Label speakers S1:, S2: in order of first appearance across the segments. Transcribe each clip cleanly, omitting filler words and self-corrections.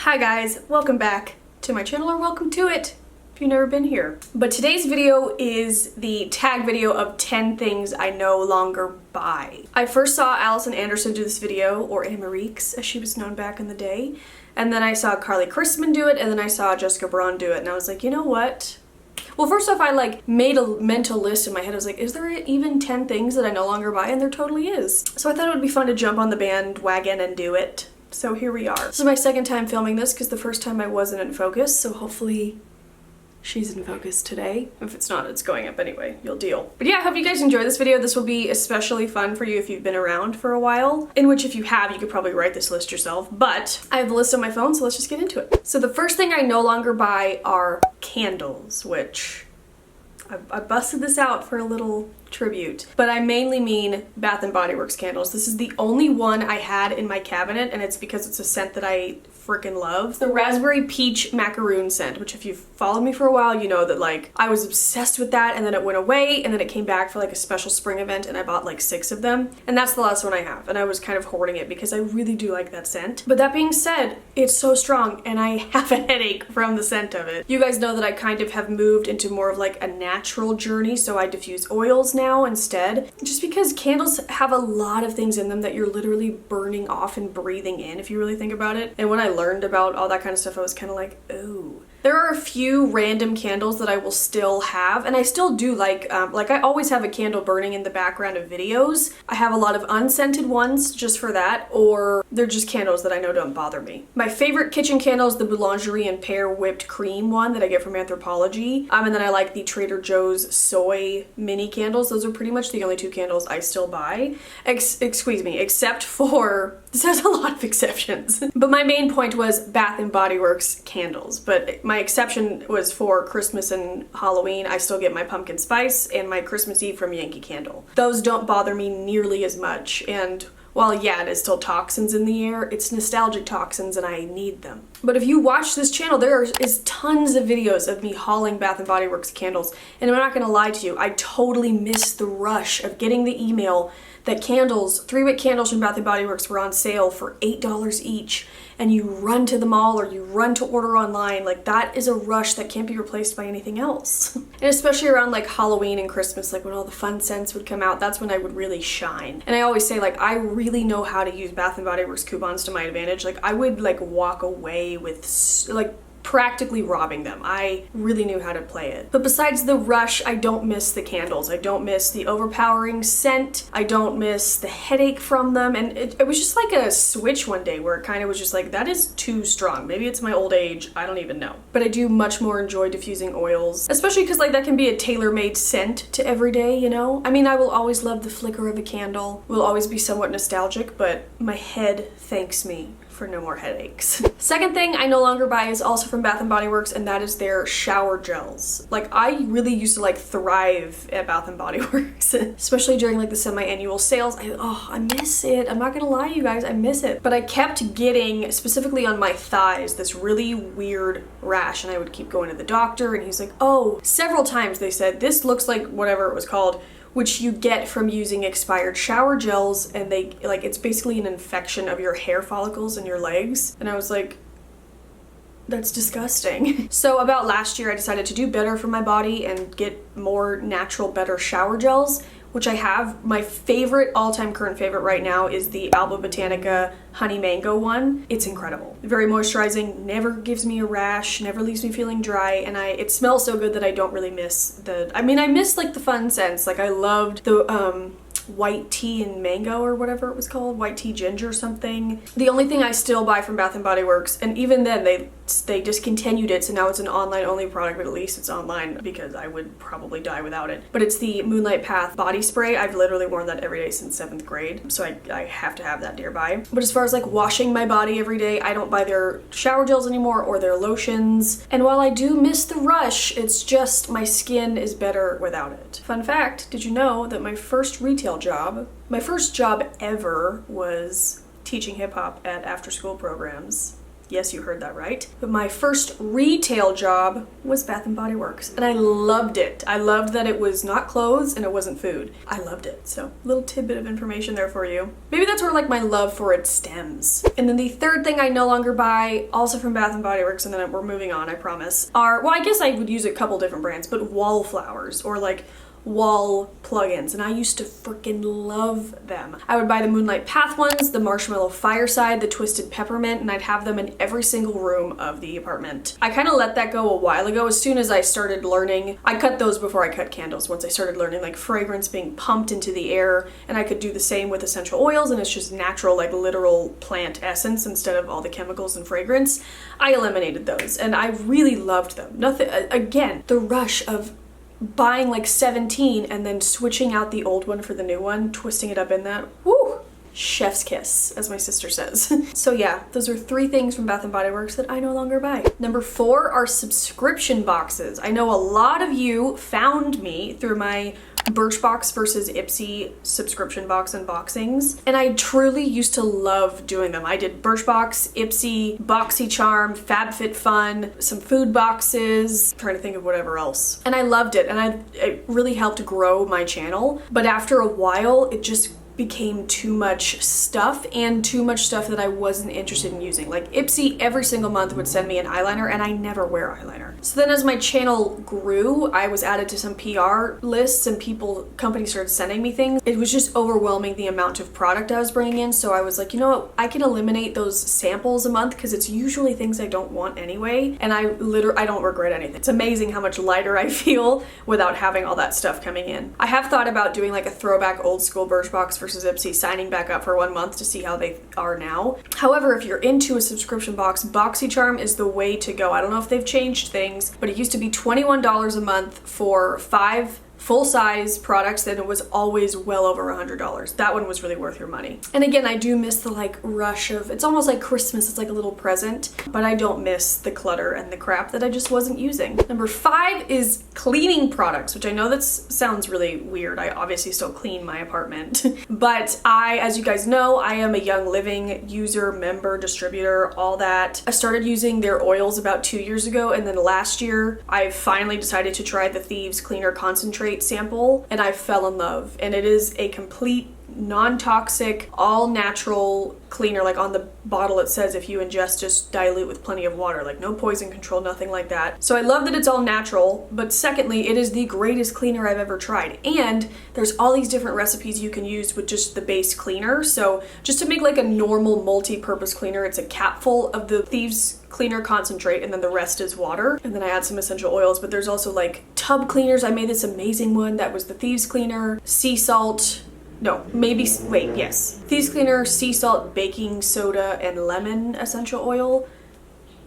S1: Hi guys, welcome back to my channel, or welcome to it if you've never been here. But today's video is the tag video of 10 things I no longer buy. I first saw Allison Anderson do this video, or Amerique as she was known back in the day, and then I saw Carly Christman do it, and then I saw Jessica Braun do it, and I was like, you know what? Well, first off, I made a mental list in my head. I was like, is there even 10 things that I no longer buy? And there totally is. So I thought it would be fun to jump on the bandwagon and do it. So here we are. This is my second time filming this because the first time I wasn't in focus, so hopefully she's in focus today. If it's not, it's going up anyway. You'll deal. But yeah, I hope you guys enjoy this video. This will be especially fun for you if you've been around for a while, in which if you have, you could probably write this list yourself, but I have the list on my phone, so let's just get into it. So the first thing I no longer buy are candles, which I busted this out for a little tribute, but I mainly mean Bath & Body Works candles. This is the only one I had in my cabinet, and it's because it's a scent that I freaking love. The Raspberry Peach Macaroon scent, which if you've followed me for a while, you know that I was obsessed with that, and then it went away, and then it came back for a special spring event, and I bought 6 of them, and that's the last one I have, and I was kind of hoarding it because I really do like that scent. But that being said, it's so strong, and I have a headache from the scent of it. You guys know that I kind of have moved into more of a natural journey, so I diffuse oils now instead, just because candles have a lot of things in them that you're literally burning off and breathing in if you really think about it. And when I learned about all that kind of stuff, I was kind of like, oh. There are a few random candles that I will still have, and I still do I always have a candle burning in the background of videos. I have a lot of unscented ones just for that, or they're just candles that I know don't bother me. My favorite kitchen candle is the Boulangerie and Pear Whipped Cream one that I get from Anthropologie, and then I like the Trader Joe's Soy mini candles. Those are pretty much the only 2 candles I still buy, except for, this has a lot of exceptions, but my main point was Bath & Body Works candles, but my exception was for Christmas and Halloween. I still get my pumpkin spice and my Christmas Eve from Yankee Candle. Those don't bother me nearly as much, and while yeah, it is still toxins in the air, it's nostalgic toxins and I need them. But if you watch this channel, there is tons of videos of me hauling Bath & Body Works candles, and I'm not gonna lie to you, I totally missed the rush of getting the email that candles, 3-wick candles from Bath & Body Works were on sale for $8 each, and you run to the mall or you run to order online. That is a rush that can't be replaced by anything else. And especially around Halloween and Christmas, when all the fun scents would come out, that's when I would really shine. And I always say I really know how to use Bath & Body Works coupons to my advantage. I would walk away with practically robbing them. I really knew how to play it. But besides the rush, I don't miss the candles. I don't miss the overpowering scent. I don't miss the headache from them. And it was just a switch one day where it kind of was just that is too strong. Maybe it's my old age. I don't even know. But I do much more enjoy diffusing oils, especially because that can be a tailor-made scent to every day, you know? I mean, I will always love the flicker of a candle. Will always be somewhat nostalgic, but my head thanks me for no more headaches. Second thing I no longer buy is also from Bath & Body Works, and that is their shower gels. I really used to thrive at Bath & Body Works, especially during the semi-annual sales. I miss it. I'm not gonna lie, you guys, I miss it. But I kept getting, specifically on my thighs, this really weird rash, and I would keep going to the doctor, and he's like, oh, several times they said, this looks like whatever it was called, which you get from using expired shower gels, and they it's basically an infection of your hair follicles in your legs. And I was like, that's disgusting. So about last year I decided to do better for my body and get more natural, better shower gels, which I have. My favorite, all-time current favorite right now is the Alba Botanica Honey Mango one. It's incredible. Very moisturizing, never gives me a rash, never leaves me feeling dry, and it smells so good that I don't really miss I miss the fun scents. I loved the white tea and mango or whatever it was called, white tea ginger something. The only thing I still buy from Bath & Body Works, and even then they discontinued it, so now it's an online only product, but at least it's online because I would probably die without it. But it's the Moonlight Path body spray. I've literally worn that every day since 7th grade, so I have to have that nearby. But as far as washing my body every day, I don't buy their shower gels anymore or their lotions. And while I do miss the rush, it's just my skin is better without it. Fun fact, did you know that my first retail job, my first job ever, was teaching hip-hop at after-school programs Yes, you heard that right. But my first retail job was Bath & Body Works, and I loved it. I loved that it was not clothes and it wasn't food. I loved it. So, little tidbit of information there for you. Maybe that's where like my love for it stems. And then the third thing I no longer buy, also from Bath & Body Works, and then we're moving on, I promise, are, well, I guess I would use a couple different brands, but wallflowers or like wall plugins, and I used to freaking love them. I would buy the Moonlight Path ones, the Marshmallow Fireside, the Twisted Peppermint, and I'd have them in every single room of the apartment. I kind of let that go a while ago. As soon as I started learning, I cut those before I cut candles. Once I started learning like fragrance being pumped into the air, and I could do the same with essential oils, and it's just natural, like literal plant essence instead of all the chemicals and fragrance, I eliminated those, and I really loved them. Nothing, again, the rush of buying like 17 and then switching out the old one for the new one, twisting it up in that, woo! Chef's kiss, as my sister says. So yeah, those are 3 things from Bath & Body Works that I no longer buy. Number 4 are subscription boxes. I know a lot of you found me through my Birchbox versus Ipsy subscription box unboxings, and I truly used to love doing them. I did Birchbox, Ipsy, BoxyCharm, FabFitFun, some food boxes, I'm trying to think of whatever else. And I loved it, and it really helped grow my channel. But after a while, it just became too much stuff, and too much stuff that I wasn't interested in using. Like Ipsy every single month would send me an eyeliner, and I never wear eyeliner. So then as my channel grew, I was added to some PR lists and companies started sending me things. It was just overwhelming the amount of product I was bringing in, so I was like, you know what, I can eliminate those samples a month because it's usually things I don't want anyway, and I don't regret anything. It's amazing how much lighter I feel without having all that stuff coming in. I have thought about doing like a throwback old school Birchbox versus Ipsy, signing back up for 1 month to see how they are now. However, if you're into a subscription box, BoxyCharm is the way to go. I don't know if they've changed things, but it used to be $21 a month for 5 full-size products, then it was always well over $100. That one was really worth your money. And again, I do miss the like rush of, it's almost like Christmas, it's like a little present, but I don't miss the clutter and the crap that I just wasn't using. Number 5 is cleaning products, which I know that sounds really weird. I obviously still clean my apartment, but as you guys know, I am a Young Living user, member, distributor, all that. I started using their oils about 2 years ago, and then last year, I finally decided to try the Thieves Cleaner Concentrate sample, and I fell in love. And it is a complete non-toxic, all-natural cleaner. Like on the bottle it says if you ingest, just dilute with plenty of water, like no poison control, nothing like that. So I love that it's all natural, but secondly, it is the greatest cleaner I've ever tried. And there's all these different recipes you can use with just the base cleaner. So just to make like a normal multi-purpose cleaner, it's a capful of the Thieves Cleaner Concentrate, and then the rest is water, and then I add some essential oils. But there's also like tub cleaners. I made this amazing one that was the Thieves Cleaner, sea salt, no, maybe, wait, yes. Thieves Cleaner, sea salt, baking soda, and lemon essential oil.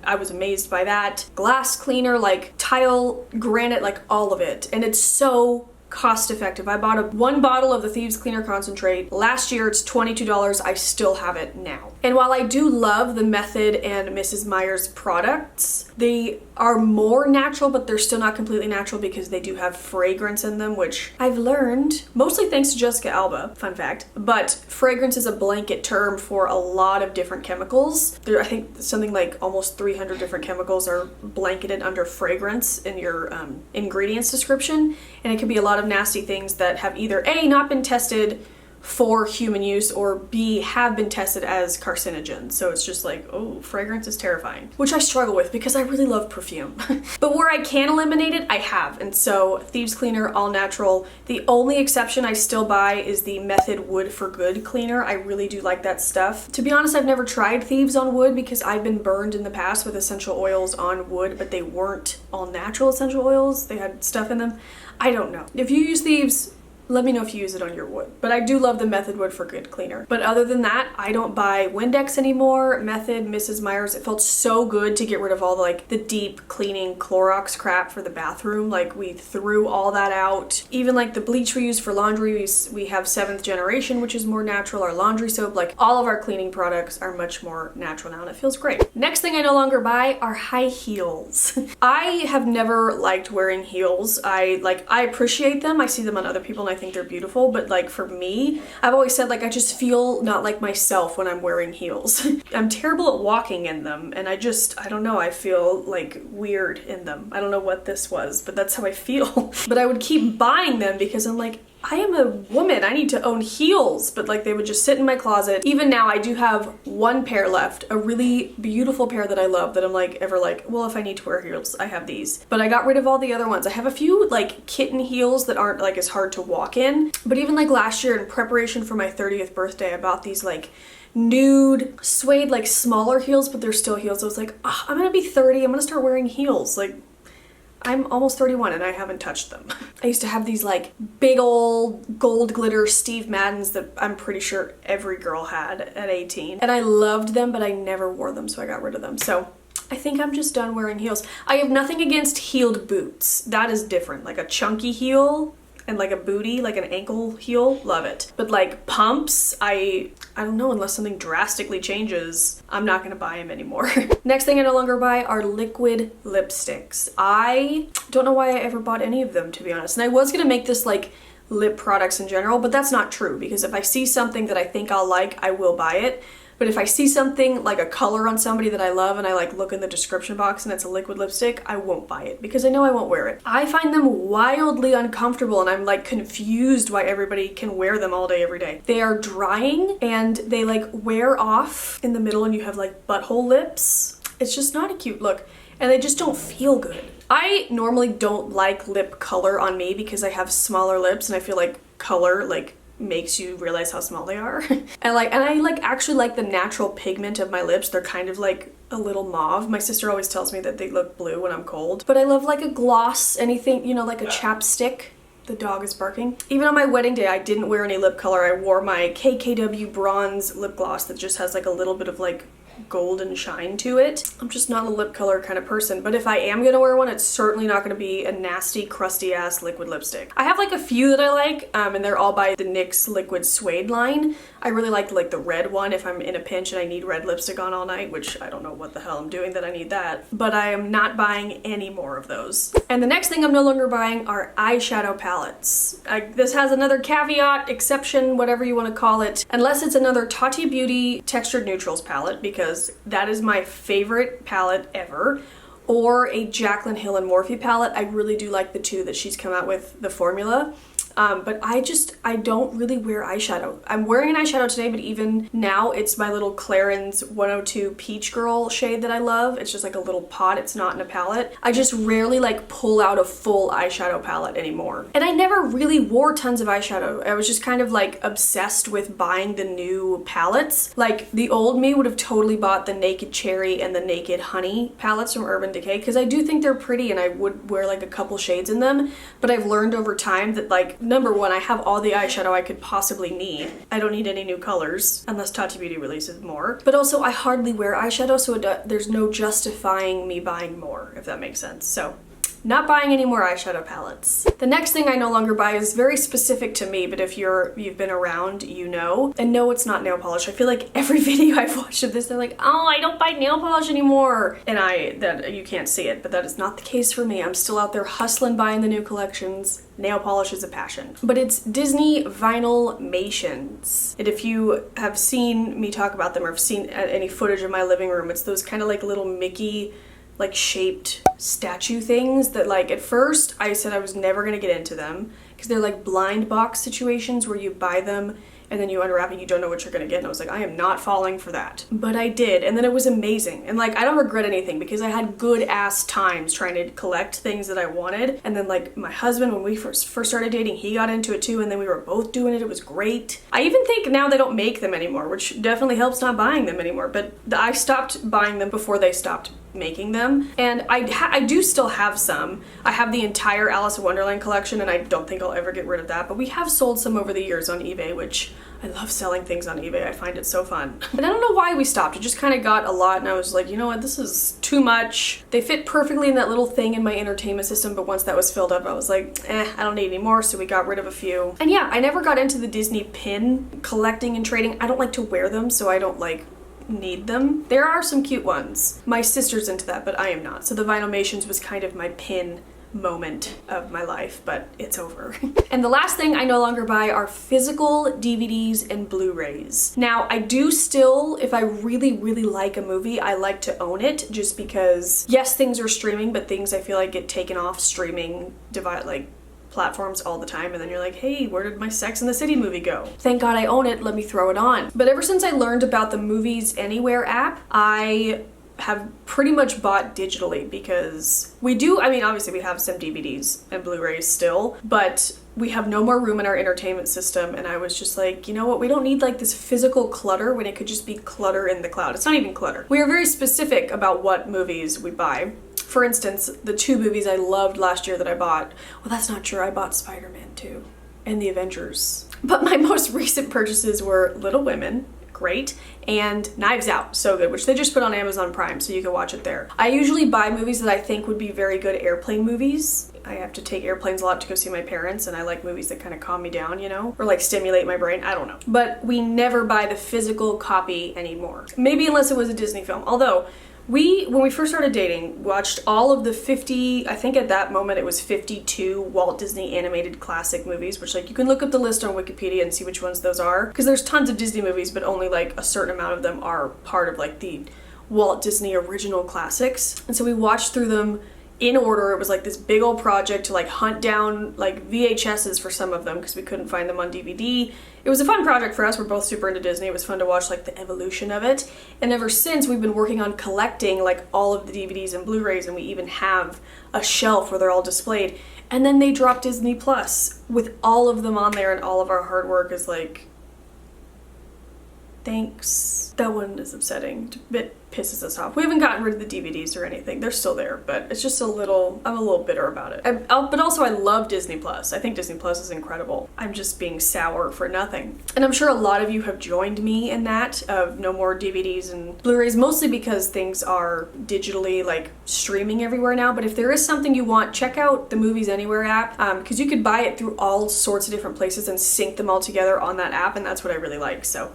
S1: I was amazed by that. Glass cleaner, like tile, granite, like all of it. And it's so cost effective. I bought one bottle of the Thieves Cleaner Concentrate. Last year it's $22. I still have it now. And while I do love the Method and Mrs. Meyer's products, they are more natural, but they're still not completely natural because they do have fragrance in them, which I've learned, mostly thanks to Jessica Alba, fun fact. But fragrance is a blanket term for a lot of different chemicals. I think something like almost 300 different chemicals are blanketed under fragrance in your ingredients description. And it can be a lot of nasty things that have either A, not been tested for human use, or B, have been tested as carcinogens. So it's just like, oh, fragrance is terrifying, which I struggle with because I really love perfume. But where I can eliminate it, I have. And so Thieves Cleaner, all natural. The only exception I still buy is the Method Wood for Good cleaner. I really do like that stuff. To be honest, I've never tried Thieves on wood because I've been burned in the past with essential oils on wood, but they weren't all natural essential oils. They had stuff in them. I don't know. If you use Thieves, let me know if you use it on your wood. But I do love the Method Wood for Good cleaner. But other than that, I don't buy Windex anymore. Method, Mrs. Meyer's, it felt so good to get rid of all the deep cleaning Clorox crap for the bathroom. Like, we threw all that out. Even like the bleach we use for laundry, we have 7th generation, which is more natural. Our laundry soap, like all of our cleaning products are much more natural now, and it feels great. Next thing I no longer buy are high heels. I have never liked wearing heels. I appreciate them. I see them on other people and I think they're beautiful, but like for me, I've always said like I just feel not like myself when I'm wearing heels. I'm terrible at walking in them, and I don't know, I feel like weird in them. I don't know what this was, but that's how I feel. But I would keep buying them because I'm like, I am a woman, I need to own heels, but like they would just sit in my closet. Even now I do have one pair left, a really beautiful pair that I love that I'm like ever like, well, if I need to wear heels, I have these. But I got rid of all the other ones. I have a few like kitten heels that aren't like as hard to walk in, but even like last year in preparation for my 30th birthday, I bought these like nude suede like smaller heels, but they're still heels. I was like, oh, I'm gonna be 30, I'm gonna start wearing heels. Like I'm almost 31 and I haven't touched them. I used to have these like big old gold glitter Steve Maddens that I'm pretty sure every girl had at 18. And I loved them, but I never wore them, so I got rid of them. So I think I'm just done wearing heels. I have nothing against heeled boots. That is different. Like a chunky heel and like a booty, like an ankle heel, love it. But like pumps, I don't know, unless something drastically changes, I'm not gonna buy them anymore. Next thing I no longer buy are liquid lipsticks. I don't know why I ever bought any of them, to be honest. And I was gonna make this like lip products in general, but that's not true, because if I see something that I think I'll like, I will buy it. But if I see something like a color on somebody that I love and I like look in the description box and it's a liquid lipstick, I won't buy it because I know I won't wear it. I find them wildly uncomfortable and I'm like confused why everybody can wear them all day every day. They are drying and they like wear off in the middle and you have like butthole lips. It's just not a cute look and they just don't feel good. I normally don't like lip color on me because I have smaller lips and I feel like color like makes you realize how small they are. And I like actually like the natural pigment of my lips. They're kind of like a little mauve. My sister always tells me that they look blue when I'm cold. But I love like a gloss, anything, you know, like a chapstick. The dog is barking. Even on my wedding day, I didn't wear any lip color. I wore my KKW bronze lip gloss that just has like a little bit of like golden shine to it. I'm just not a lip color kind of person, but if I am gonna wear one, it's certainly not gonna be a nasty, crusty ass liquid lipstick. I have like a few that I like, and they're all by the NYX Liquid Suede line. I really like the red one if I'm in a pinch and I need red lipstick on all night, which I don't know what the hell I'm doing that I need that, but I am not buying any more of those. And the next thing I'm no longer buying are eyeshadow palettes. This has another caveat, exception, whatever you want to call it, unless it's another Tati Beauty Textured Neutrals palette, because that is my favorite palette ever, or a Jaclyn Hill and Morphe palette. I really do like the two that she's come out with, the formula. But I don't really wear eyeshadow. I'm wearing an eyeshadow today, but even now it's my little Clarins 102 Peach Girl shade that I love. It's just like a little pot, it's not in a palette. I just rarely like pull out a full eyeshadow palette anymore. And I never really wore tons of eyeshadow. I was just kind of like obsessed with buying the new palettes. Like the old me would have totally bought the Naked Cherry and the Naked Honey palettes from Urban Decay because I do think they're pretty and I would wear like a couple shades in them. But I've learned over time that like, number one, I have all the eyeshadow I could possibly need. I don't need any new colors unless Tati Beauty releases more. But also I hardly wear eyeshadow, so there's no justifying me buying more, if that makes sense. So not buying any more eyeshadow palettes. The next thing I no longer buy is very specific to me, but if you've been around, you know. And no, it's not nail polish. I feel like every video I've watched of this, they're like, oh, I don't buy nail polish anymore. And that you can't see it, but that is not the case for me. I'm still out there hustling, buying the new collections. Nail polish is a passion. But it's Disney Vinylmations. And if you have seen me talk about them or have seen any footage of my living room, it's those kind of like little Mickey like shaped statue things that like at first I said I was never gonna get into them because they're like blind box situations where you buy them and then you unwrap it, you don't know what you're gonna get, and I was like, I am not falling for that. But I did, and then it was amazing. And like, I don't regret anything because I had good ass times trying to collect things that I wanted. And then like my husband, when we first started dating, he got into it too, and then we were both doing it. It was great. I even think now they don't make them anymore, which definitely helps not buying them anymore. But I stopped buying them before they stopped making them, and I do still have some. I have the entire Alice in Wonderland collection, and I don't think I'll ever get rid of that, but we have sold some over the years on eBay, which I love selling things on eBay. I find it so fun. But I don't know why we stopped. It just kind of got a lot, and I was like, you know what, this is too much. They fit perfectly in that little thing in my entertainment system, but once that was filled up, I was like, I don't need any more, so we got rid of a few. And yeah, I never got into the Disney pin collecting and trading. I don't like to wear them, so I don't like need them. There are some cute ones. My sister's into that, but I am not. So the Vinylmations was kind of my pin moment of my life, but it's over. And the last thing I no longer buy are physical DVDs and Blu-rays. Now, I do still, if I really, really like a movie, I like to own it, just because, yes, things are streaming, but things I feel like get taken off streaming platforms all the time, and then you're like, hey, where did my Sex and the City movie go? Thank God I own it, let me throw it on. But ever since I learned about the Movies Anywhere app, I have pretty much bought digitally, because we do, I mean, obviously we have some DVDs and Blu-rays still, but we have no more room in our entertainment system, and I was just like, you know what, we don't need like this physical clutter when it could just be clutter in the cloud. It's not even clutter. We are very specific about what movies we buy. For instance, the 2 movies I loved last year that I bought, well, that's not true, I bought Spider-Man 2 and the Avengers. But my most recent purchases were Little Women, great, and Knives Out, so good, which they just put on Amazon Prime, so you can watch it there. I usually buy movies that I think would be very good airplane movies. I have to take airplanes a lot to go see my parents, and I like movies that kind of calm me down, you know, or like stimulate my brain, I don't know. But we never buy the physical copy anymore. Maybe unless it was a Disney film, although when we first started dating, watched all of the 50, I think at that moment it was 52 Walt Disney animated classic movies, which, like, you can look up the list on Wikipedia and see which ones those are, because there's tons of Disney movies, but only like a certain amount of them are part of like the Walt Disney original classics. And so we watched through them in order. It was like this big old project to like hunt down like VHSs for some of them because we couldn't find them on DVD. It was a fun project for us. We're both super into Disney. It was fun to watch like the evolution of it. And ever since, we've been working on collecting like all of the DVDs and Blu-rays, and we even have a shelf where they're all displayed. And then they dropped Disney Plus with all of them on there, and all of our hard work is like, thanks. That one is upsetting. It pisses us off. We haven't gotten rid of the DVDs or anything. They're still there, but it's just I'm a little bitter about it. But also I love Disney Plus. I think Disney Plus is incredible. I'm just being sour for nothing. And I'm sure a lot of you have joined me in that, of no more DVDs and Blu-rays, mostly because things are digitally like streaming everywhere now. But if there is something you want, check out the Movies Anywhere app, because you could buy it through all sorts of different places and sync them all together on that app, and that's what I really like, so.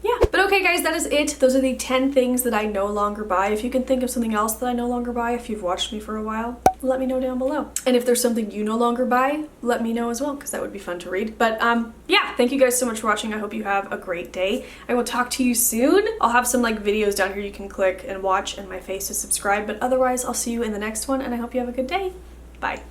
S1: Yeah. But okay guys, that is it. Those are the 10 things that I no longer buy. If you can think of something else that I no longer buy, if you've watched me for a while, let me know down below. And if there's something you no longer buy, let me know as well, because that would be fun to read. But yeah, thank you guys so much for watching. I hope you have a great day. I will talk to you soon. I'll have some like videos down here you can click and watch, and my face to subscribe. But otherwise, I'll see you in the next one, and I hope you have a good day. Bye.